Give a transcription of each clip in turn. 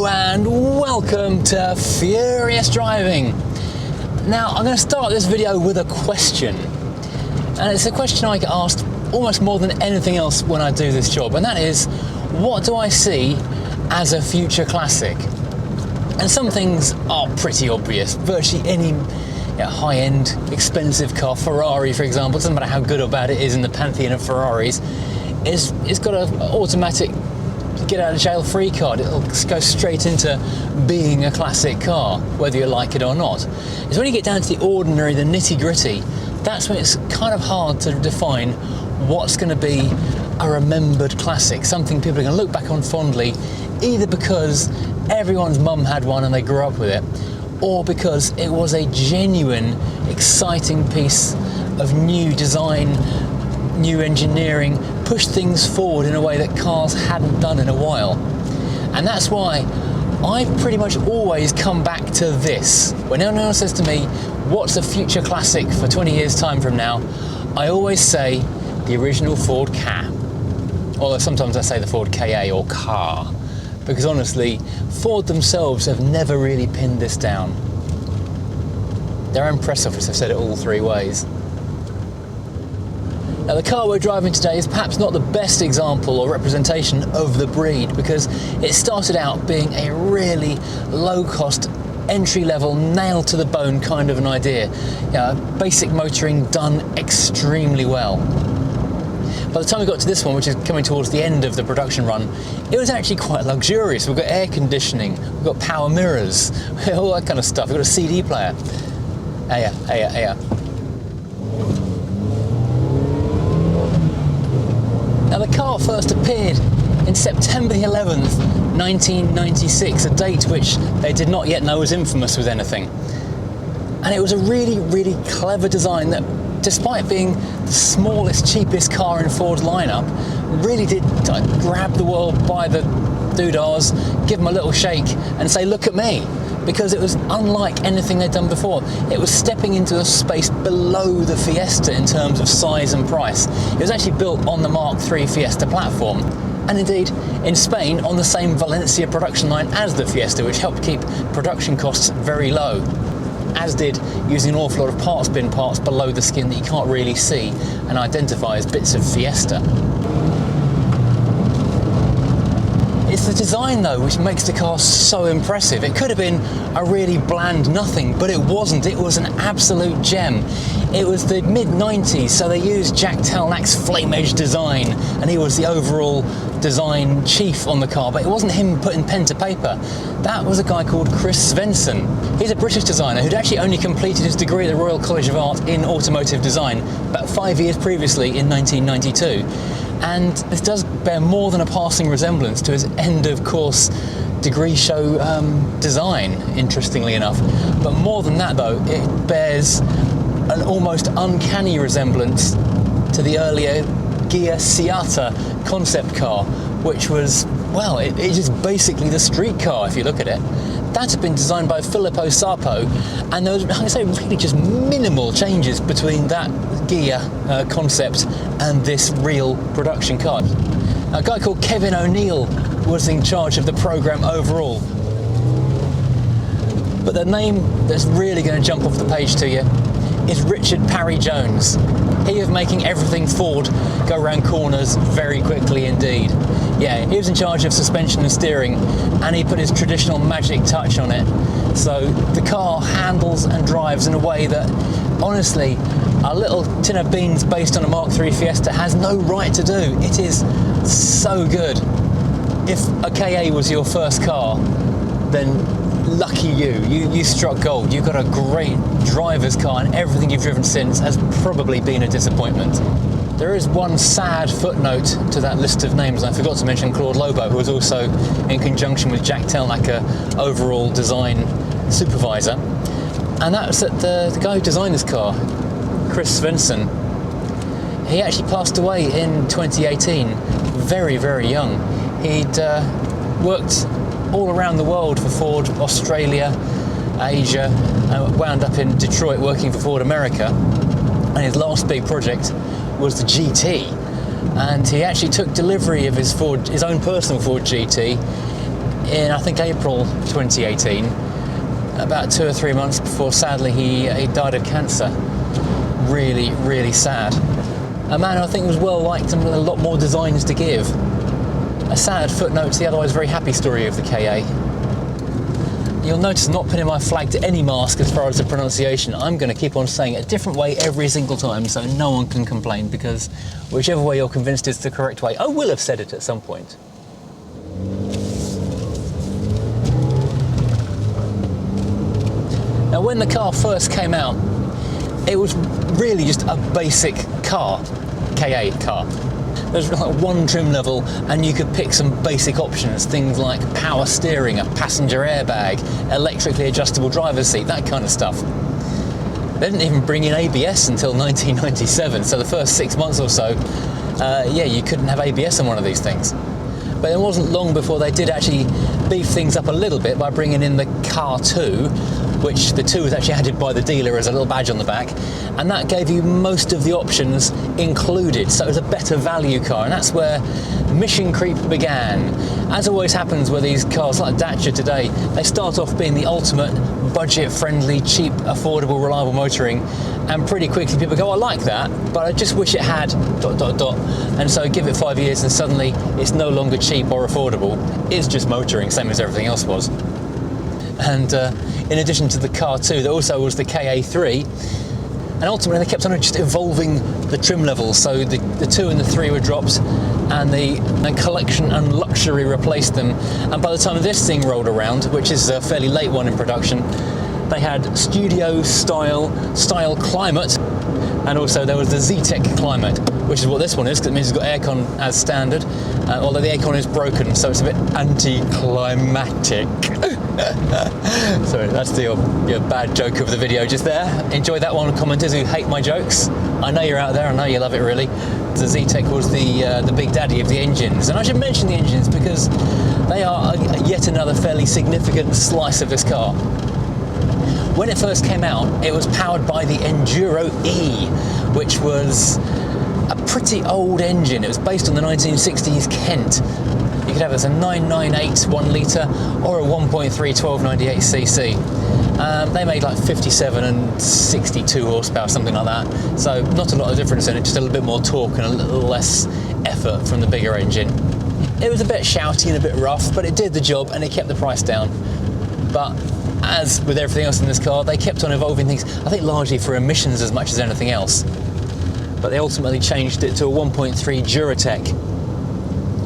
Hello and welcome to Furious Driving. Now I'm going to start this video with a question, and it's a question I get asked almost more than anything else when I do this job, and that is, what do I see as a future classic? And some things are pretty obvious. Virtually any high-end expensive car, Ferrari for example, it doesn't matter how good or bad it is in the pantheon of Ferraris, it's got an automatic get out of jail free card. It'll go straight into being a classic car, whether you like it or not. It's when you get down to the ordinary, the nitty gritty, that's when it's kind of hard to define what's going to be a remembered classic, something people are going to look back on fondly, either because everyone's mum had one and they grew up with it, or because it was a genuine, exciting piece of new design, new engineering, pushed things forward in a way that cars hadn't done in a while. And that's why I pretty much always come back to this. When anyone else says to me, what's a future classic for 20 years time from now, I always say the original Ford Ka. Although sometimes I say the Ford Ka or Car, because honestly, Ford themselves have never really pinned this down. Their own press office have said it all three ways. Now the car we're driving today is perhaps not the best example or representation of the breed, because it started out being a really low-cost, entry-level, nail-to-the-bone kind of an idea. Basic motoring done extremely well. By the time we got to this one, which is coming towards the end of the production run, it was actually quite luxurious. We've got air conditioning, we've got power mirrors, all that kind of stuff. We've got a CD player. Now the car first appeared in September 11th, 1996, a date which they did not yet know was infamous with anything. And it was a really, really clever design that, despite being the smallest, cheapest car in Ford's lineup, really did grab the world by the doodahs, give them a little shake and say, look at me. Because it was unlike anything they'd done before. It was stepping into a space below the Fiesta in terms of size and price. It was actually built on the Mark III Fiesta platform, and indeed in Spain on the same Valencia production line as the Fiesta, which helped keep production costs very low, as did using an awful lot of parts bin parts below the skin that you can't really see and identify as bits of Fiesta. It's the design though which makes the car so impressive. It could have been a really bland nothing, but it wasn't. It was an absolute gem. It was the mid-90s, so they used Jack Telnack's flame edge design, and he was the overall design chief on the car, but it wasn't him putting pen to paper. That was a guy called Chris Venson. He's a British designer who'd actually only completed his degree at the Royal College of Art in automotive design about 5 years previously in 1992. And this does bear more than a passing resemblance to his end of course degree show design, interestingly enough. But more than that though, it bears an almost uncanny resemblance to the earlier Ghia Seata concept car, which was, well, it is basically the street car if you look at it. That had been designed by Filippo Sapo, and there was, I say, really just minimal changes between that Ghia concept and this real production car. A guy called Kevin O'Neill was in charge of the program overall. But the name that's really going to jump off the page to you is Richard Parry Jones. He of making everything Ford go around corners very quickly indeed. Yeah, he was in charge of suspension and steering, and he put his traditional magic touch on it. So the car handles and drives in a way that, honestly, a little tin of beans based on a Mark III Fiesta has no right to do. It is so good. If a KA was your first car, then lucky you. You struck gold. You got a great driver's car, and everything you've driven since has probably been a disappointment. There is one sad footnote to that list of names. I forgot to mention Claude Lobo, who was also in conjunction with Jack Telnack, overall design supervisor. And that's that the guy who designed this car, Chris Venson, he actually passed away in 2018, very, very young. He'd worked all around the world for Ford, Australia, Asia, and wound up in Detroit working for Ford America. And his last big project was the GT, and he actually took delivery of his own personal Ford GT in, I think, April 2018, about 2 or 3 months before, sadly, he died of cancer. Really, really sad. A man who I think was well liked and with a lot more designs to give. A sad footnote to the otherwise very happy story of the KA. You'll notice I'm not pinning my flag to any mask as far as the pronunciation. I'm going to keep on saying it a different way every single time so no one can complain, because whichever way you're convinced is the correct way, I will have said it at some point. Now, when the car first came out, it was really just a basic car, KA car. There's like one trim level and you could pick some basic options, things like power steering, a passenger airbag, electrically adjustable driver's seat, that kind of stuff. They didn't even bring in ABS until 1997, so the first 6 months or so, yeah, you couldn't have ABS on one of these things. But it wasn't long before they did actually beef things up a little bit by bringing in the Car 2, which the 2 was actually added by the dealer as a little badge on the back, and that gave you most of the options included, so it was a better value car, and that's where mission creep began. As always happens with these cars like Dacia today, they start off being the ultimate budget-friendly, cheap, affordable, reliable motoring, and pretty quickly people go, I like that, but I just wish it had ... And so give it 5 years and suddenly it's no longer cheap or affordable, it's just motoring, same as everything else was. And in addition to the Car 2, there also was the KA3, and ultimately they kept on just evolving the trim levels, so the 2 and the 3 were dropped, and the Collection and Luxury replaced them, and by the time this thing rolled around, which is a fairly late one in production, they had Studio Style Climate, and also there was the Z-Tech Climate, which is what this one is, because it means it's got aircon as standard, although the aircon is broken, so it's a bit anti-climatic. Sorry, that's your bad joke of the video just there. Enjoy that one, commenters who hate my jokes. I know you're out there, I know you love it really. The Z-Tech was the big daddy of the engines, and I should mention the engines because they are yet another fairly significant slice of this car. When it first came out, it was powered by the Enduro E, which was a pretty old engine. It was based on the 1960s Kent. You could have it as a 998 1 litre or a 1.3 1298cc. They made like 57 and 62 horsepower, something like that. So not a lot of difference in it, just a little bit more torque and a little less effort from the bigger engine. It was a bit shouty and a bit rough, but it did the job and it kept the price down. But as with everything else in this car, they kept on evolving things, I think largely for emissions as much as anything else. But they ultimately changed it to a 1.3 Duratec,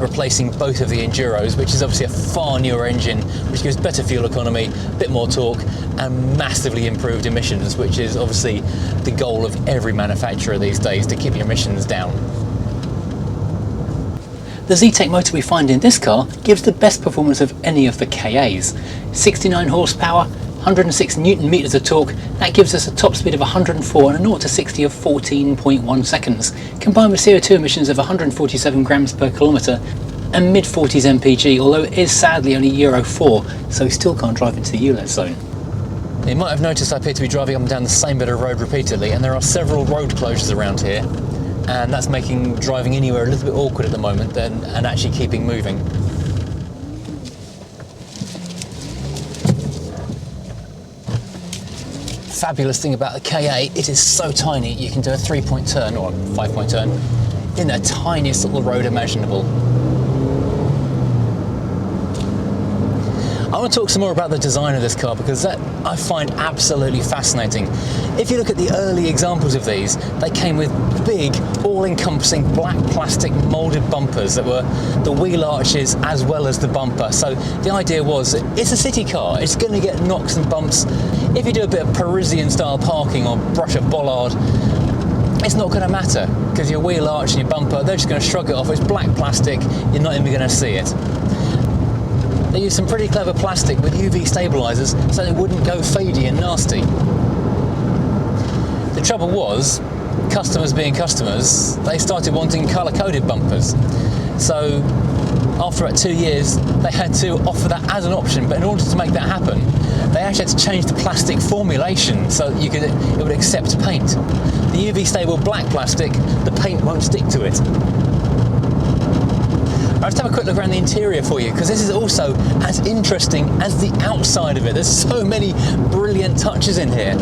replacing both of the Enduros, which is obviously a far newer engine, which gives better fuel economy, a bit more torque, and massively improved emissions, which is obviously the goal of every manufacturer these days, to keep your emissions down. The Z-Tech motor we find in this car gives the best performance of any of the KAs. 69 horsepower, 106 Newton meters of torque, that gives us a top speed of 104 and a 0 to 60 of 14.1 seconds, combined with CO2 emissions of 147 grams per kilometre and mid-40s mpg, although it is sadly only Euro 4, so we still can't drive into the ULEZ zone. You might have noticed I appear to be driving up and down the same bit of road repeatedly, and there are several road closures around here, and that's making driving anywhere a little bit awkward at the moment and actually keeping moving. Fabulous thing about the KA, it is so tiny you can do a 3-point turn or 5-point turn in the tiniest little road imaginable. I want to talk some more about the design of this car because that I find absolutely fascinating. If you look at the early examples of these, they came with big, all-encompassing black plastic moulded bumpers that were the wheel arches as well as the bumper. So the idea was, it's a city car, it's going to get knocks and bumps. If you do a bit of Parisian style parking or brush a bollard, it's not going to matter because your wheel arch and your bumper, they're just going to shrug it off. It's black plastic, you're not even going to see it. They used some pretty clever plastic with UV stabilisers so they wouldn't go fadey and nasty. The trouble was, customers being customers, they started wanting colour-coded bumpers. So after about 2 years, they had to offer that as an option, but in order to make that happen, they actually had to change the plastic formulation so that it would accept paint. The UV stable black plastic, the paint won't stick to it. Let's have a quick look around the interior for you, because this is also as interesting as the outside of it. There's so many brilliant touches in here.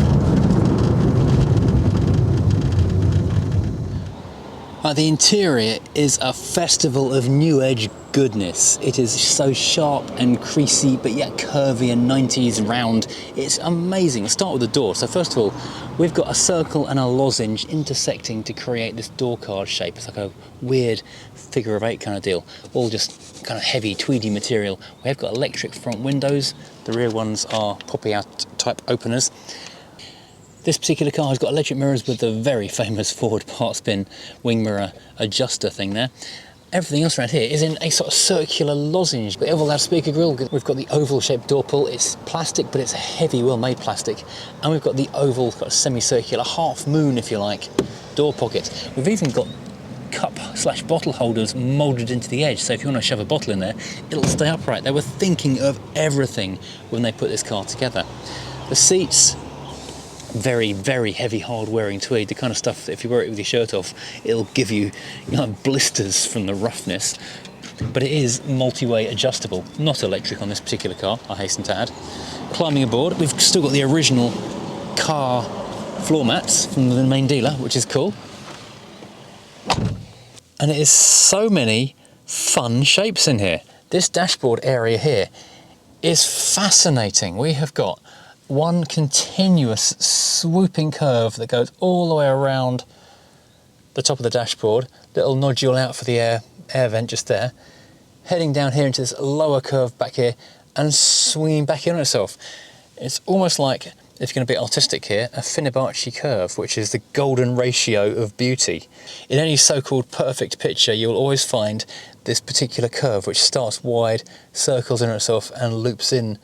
The interior is a festival of new edge goodness. It is so sharp and creasy, but yet curvy and 90s round. It's amazing. Let's start with the door. So first of all, we've got a circle and a lozenge intersecting to create this door card shape. It's like a weird figure of 8 kind of deal, all just kind of heavy, tweedy material. We have got electric front windows. The rear ones are poppy out type openers. This particular car has got electric mirrors with the very famous Ford part spin wing mirror adjuster thing there. Everything else around here is in a sort of circular lozenge. The oval loudspeaker grille, we've got the oval shaped door pull. It's plastic, but it's a heavy, well-made plastic. And we've got the oval, got a semicircular half moon, if you like, door pocket. We've even got cup/bottle holders moulded into the edge, so if you want to shove a bottle in there, it'll stay upright. They were thinking of everything when they put this car together. The seats, very, very heavy, hard-wearing tweed, the kind of stuff that if you wear it with your shirt off, it'll give you, blisters from the roughness. But it is multi-way adjustable, not electric on this particular car, I hasten to add. Climbing aboard, we've still got the original car floor mats from the main dealer, which is cool. And it is so many fun shapes in here. This dashboard area here is fascinating. We have got one continuous swooping curve that goes all the way around the top of the dashboard, little nodule out for the air vent just there, heading down here into this lower curve back here and swinging back in on itself. It's almost like, if you're going to be artistic here, a Fibonacci curve, which is the golden ratio of beauty. In any so-called perfect picture, you'll always find this particular curve which starts wide, circles in on itself and loops in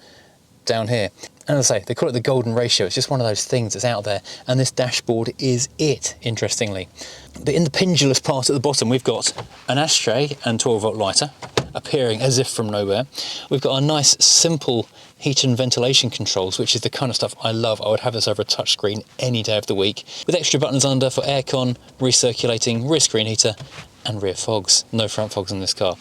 down here. And as I say, they call it the golden ratio. It's just one of those things that's out there, and this dashboard is it, interestingly. But in the pendulous part at the bottom, we've got an ashtray and 12-volt lighter appearing as if from nowhere. We've got a nice, simple heat and ventilation controls, which is the kind of stuff I love. I would have this over a touchscreen any day of the week, with extra buttons under for aircon, recirculating, rear screen heater, and rear fogs. No front fogs in this car.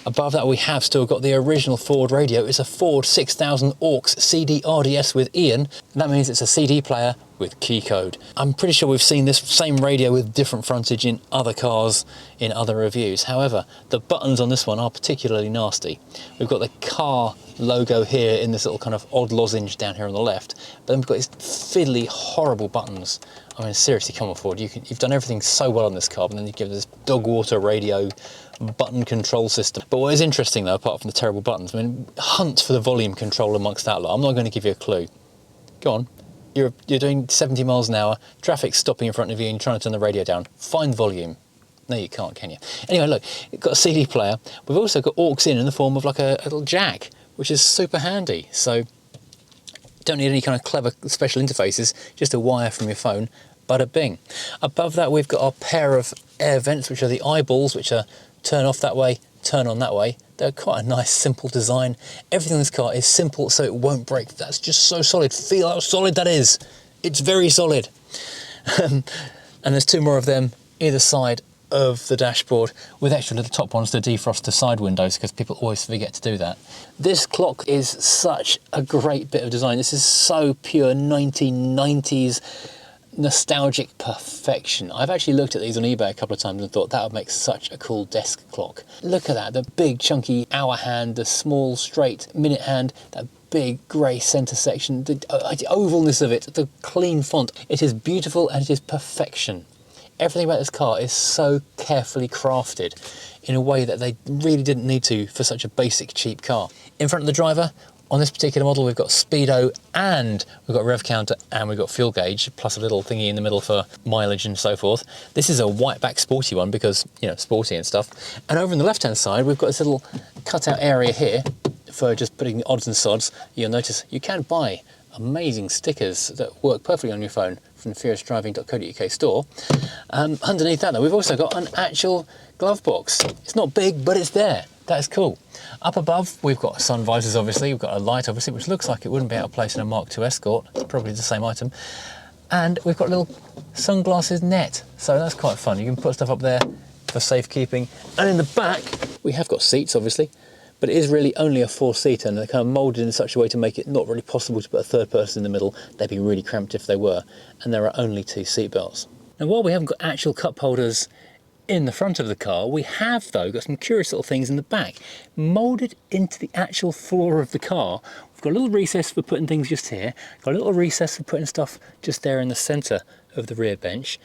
Above that, we have still got the original Ford radio. It's a Ford 6000 aux CD RDS with Ian. And that means it's a CD player with key code. I'm pretty sure we've seen this same radio with different frontage in other cars in other reviews. However, the buttons on this one are particularly nasty. We've got the car logo here in this little kind of odd lozenge down here on the left, but then we've got these fiddly, horrible buttons. I mean, seriously, come on, Ford, you've done everything so well on this car, and then you give this dog water radio button control system. But what is interesting though, apart from the terrible buttons, I mean, hunt for the volume control amongst that lot. I'm not going to give you a clue. Go on. You're doing 70 miles an hour, traffic's stopping in front of you and you're trying to turn the radio down. Find volume. No, you can't, can you? Anyway, look, you've got a CD player. We've also got aux in the form of like a little jack, which is super handy. So don't need any kind of clever special interfaces, just a wire from your phone, bada bing. Above that, we've got our pair of air vents, which are the eyeballs, which are turn off that way, turn on that way. They're quite a nice, simple design. Everything in this car is simple, so it won't break. That's just so solid. Feel how solid that is. It's very solid. And there's two more of them either side of the dashboard, with extra little top ones to defrost the side windows, because people always forget to do that. This clock is such a great bit of design. This is so pure 1990s nostalgic perfection. I've actually looked at these on eBay a couple of times and thought that would make such a cool desk clock. Look at that, the big chunky hour hand, the small straight minute hand, that big grey centre section, the ovalness of it, the clean font. It is beautiful and it is perfection. Everything about this car is so carefully crafted in a way that they really didn't need to for such a basic cheap car. In front of the driver, on this particular model, we've got speedo and we've got rev counter and we've got fuel gauge, plus a little thingy in the middle for mileage and so forth. This is a white back sporty one because, you know, sporty and stuff. And over on the left-hand side, we've got this little cutout area here for just putting the odds and sods. You'll notice you can buy amazing stickers that work perfectly on your phone from the furiousdriving.co.uk store. Underneath that, though, we've also got an actual glove box. It's not big, but it's there. That is cool. Up above, we've got sun visors, obviously. We've got a light, obviously, which looks like it wouldn't be out of place in a Mark II Escort. It's probably the same item. And we've got a little sunglasses net. So that's quite fun. You can put stuff up there for safekeeping. And in the back, We have got seats, obviously, but it is really only a 4-seater, and they're kind of moulded in such a way to make it not really possible to put a third person in the middle. They'd be really cramped if they were, and there are only 2 seat belts. Now, while we haven't got actual cup holders in the front of the car, we have, though, got some curious little things in the back. Moulded into the actual floor of the car, we've got a little recess for putting things just here, got a little recess for putting stuff just there in the centre of the rear bench.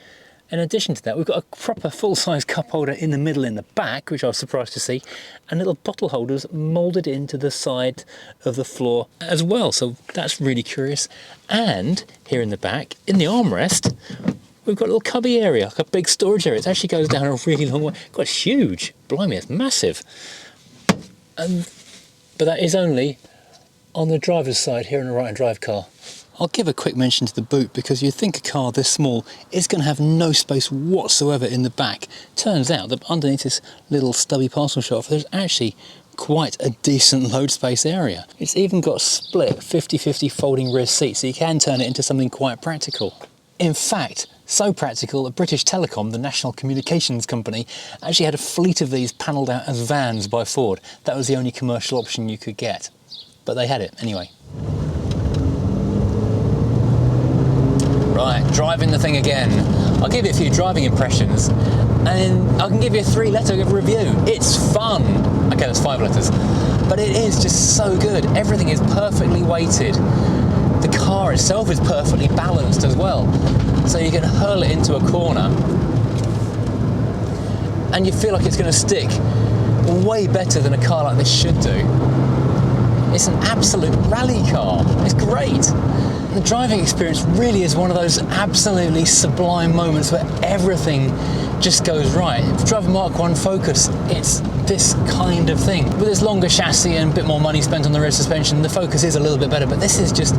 In addition to that, we've got a proper full-size cup holder in the middle in the back, which I was surprised to see, and little bottle holders moulded into the side of the floor as well, so that's really curious. And here in the back, in the armrest, we've got a little cubby area, like a big storage area. It actually goes down a really long way. God, it's huge. Blimey, it's massive. But that is only on the driver's side here in a right-hand drive car. I'll give a quick mention to the boot, because you'd think a car this small is going to have no space whatsoever in the back. Turns out that underneath this little stubby parcel shelf, there's actually quite a decent load space area. It's even got split 50-50 folding rear seats, so you can turn it into something quite practical. In fact, so practical that British Telecom, the national communications company, actually had a fleet of these panelled out as vans by Ford. That was the only commercial option you could get. But they had it anyway. Right, driving the thing again. I'll give you a few driving impressions, and I can give you a 3-letter review. It's fun. Okay, that's 5 letters. But it is just so good. Everything is perfectly weighted. The car itself is perfectly balanced as well. So you can hurl it into a corner, and you feel like it's going to stick way better than a car like this should do. It's an absolute rally car. It's great. The driving experience really is one of those absolutely sublime moments where everything just goes right. If you drive a Mk1 Focus, it's this kind of thing. With its longer chassis and a bit more money spent on the rear suspension, the Focus is a little bit better, but this is just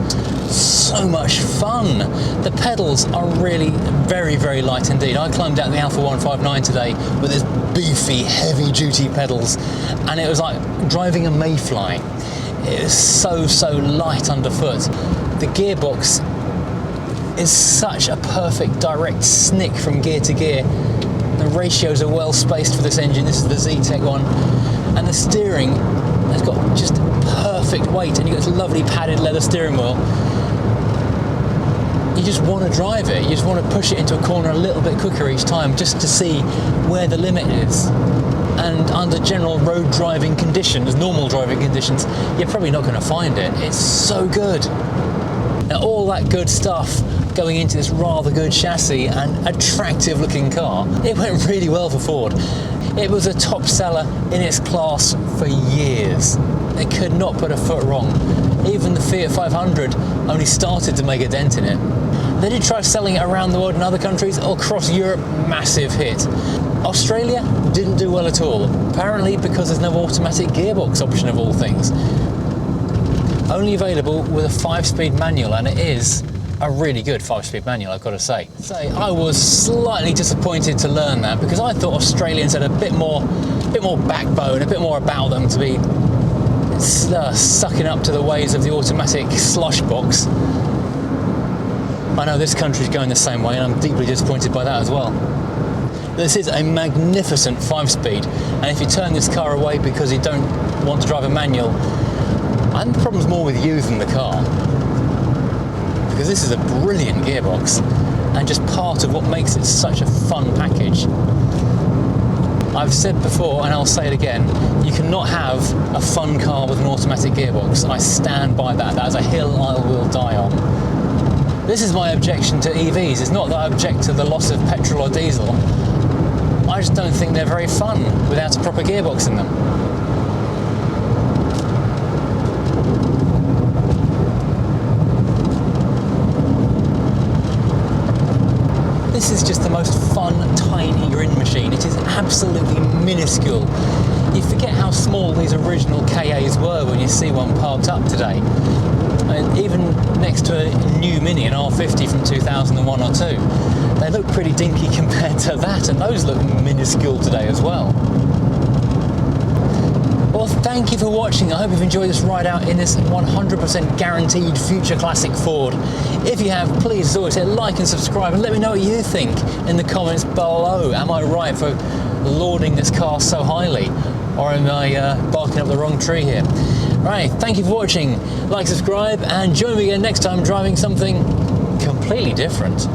so much fun. The pedals are really very, very light indeed. I climbed out the Alpha 159 today with its beefy, heavy-duty pedals, and it was like driving a mayfly. It is so light underfoot. The gearbox is such a perfect direct snick from gear to gear. The ratios are well spaced for this engine. This is the Z-Tech one. And the steering has got just perfect weight, and you've got this lovely padded leather steering wheel. You just want to drive it. You just want to push it into a corner a little bit quicker each time, just to see where the limit is. And under general road driving conditions, normal driving conditions, you're probably not going to find it. It's so good. Now, all that good stuff going into this rather good chassis and attractive looking car, it went really well for Ford. It was a top seller in its class for years. They could not put a foot wrong. Even the Fiat 500 only started to make a dent in it. They did try selling it around the world in other countries. Across Europe, massive hit. Australia didn't do well at all, apparently because there's no automatic gearbox option of all things. Only available with a 5-speed manual, and it is a really good 5-speed manual, I've got to say. I was slightly disappointed to learn that, because I thought Australians had a bit more backbone, a bit more about them to be sucking up to the ways of the automatic slush box. I know this country's going the same way, and I'm deeply disappointed by that as well. This is a magnificent 5-speed, and if you turn this car away because you don't want to drive a manual, I think the problem's more with you than the car, because this is a brilliant gearbox and just part of what makes it such a fun package. I've said before, and I'll say it again, you cannot have a fun car with an automatic gearbox. I stand by that. That is a hill I will die on. This is my objection to EVs. It's not that I object to the loss of petrol or diesel. I just don't think they're very fun without a proper gearbox in them. This is just the most fun, tiny grin machine. It is absolutely minuscule. You forget how small these original KAs were when you see one parked up today. And even next to a new Mini, an R50 from 2001 or 2, they look pretty dinky compared to that, and those look minuscule today as well. Well, thank you for watching. I hope you've enjoyed this ride out in this 100% guaranteed future classic Ford. If you have, please as always hit like and subscribe, and let me know what you think in the comments below. Am I right for lauding this car so highly, or am I barking up the wrong tree here? Right, thank you for watching. Like, subscribe, and join me again next time driving something completely different.